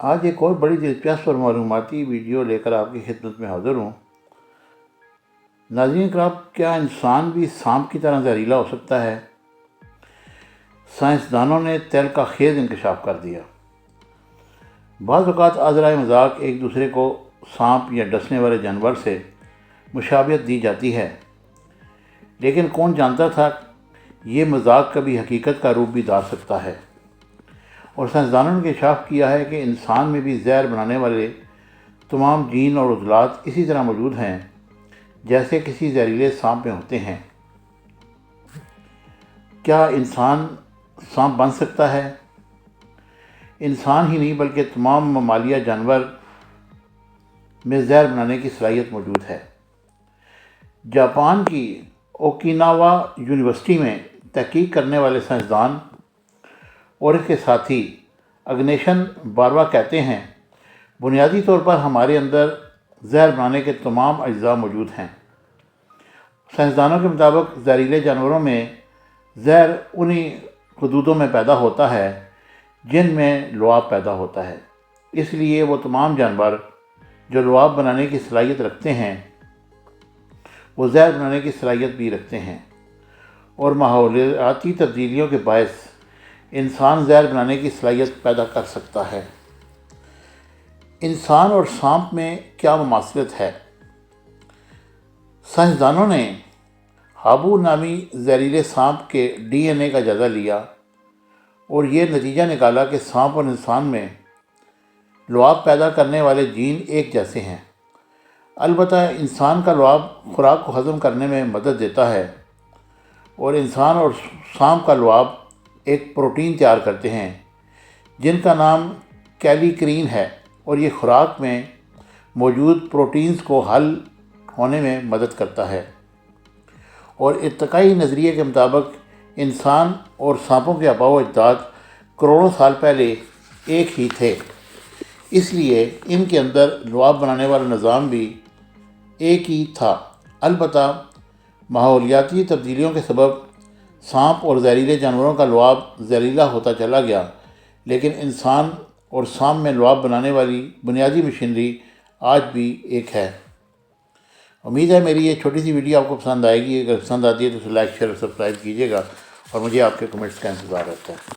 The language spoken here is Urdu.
آج ایک اور بڑی دلچسپ اور معلوماتی ویڈیو لے کر آپ کی خدمت میں حاضر ہوں۔ ناظرین کرام، کیا انسان بھی سانپ کی طرح زہریلا ہو سکتا ہے؟ سائنسدانوں نے تل کا خیز انکشاف کر دیا۔ بعض اوقات عذرائے مذاق ایک دوسرے کو سانپ یا ڈسنے والے جانور سے مشابہت دی جاتی ہے، لیکن کون جانتا تھا یہ مذاق کبھی حقیقت کا روپ بھی دھار سکتا ہے۔ اور سائنسدانوں نے انکشاف کیا ہے کہ انسان میں بھی زہر بنانے والے تمام جین اور عضلات اسی طرح موجود ہیں جیسے کسی زہریلے سانپ میں ہوتے ہیں۔ کیا انسان سانپ بن سکتا ہے؟ انسان ہی نہیں بلکہ تمام ممالیہ جانور میں زہر بنانے کی صلاحیت موجود ہے۔ جاپان کی اوکیناوا یونیورسٹی میں تحقیق کرنے والے سائنسدان اور اس کے ساتھی اگنیشن باروا کہتے ہیں، بنیادی طور پر ہمارے اندر زہر بنانے کے تمام اجزاء موجود ہیں۔ سائنسدانوں کے مطابق زہریلے جانوروں میں زہر انہی حدودوں میں پیدا ہوتا ہے جن میں لعاب پیدا ہوتا ہے، اس لیے وہ تمام جانور جو لعاب بنانے کی صلاحیت رکھتے ہیں وہ زہر بنانے کی صلاحیت بھی رکھتے ہیں، اور ماحولیاتی تبدیلیوں کے باعث انسان زہر بنانے کی صلاحیت پیدا کر سکتا ہے۔ انسان اور سانپ میں کیا مماثلت ہے؟ سائنسدانوں نے ہابو نامی زہریلے سانپ کے ڈی این اے کا جائزہ لیا اور یہ نتیجہ نکالا کہ سانپ اور انسان میں لعاب پیدا کرنے والے جین ایک جیسے ہیں۔ البتہ انسان کا لعاب خوراک کو ہضم کرنے میں مدد دیتا ہے، اور انسان اور سانپ کا لعاب ایک پروٹین تیار کرتے ہیں جن کا نام کیلیکرین ہے، اور یہ خوراک میں موجود پروٹینز کو حل ہونے میں مدد کرتا ہے۔ اور ارتقائی نظریے کے مطابق انسان اور سانپوں کے آباء و اجداد کروڑوں سال پہلے ایک ہی تھے، اس لیے ان کے اندر لعاب بنانے والا نظام بھی ایک ہی تھا۔ البتہ ماحولیاتی تبدیلیوں کے سبب سانپ اور زہریلے جانوروں کا لعاب زہریلا ہوتا چلا گیا، لیکن انسان اور سانپ میں لعاب بنانے والی بنیادی مشینری آج بھی ایک ہے۔ امید ہے میری یہ چھوٹی سی ویڈیو آپ کو پسند آئے گی۔ اگر پسند آتی ہے تو اسے لائک، شیئر اور سبسکرائب کیجیے گا، اور مجھے آپ کے کمنٹس کا انتظار رہتا ہے۔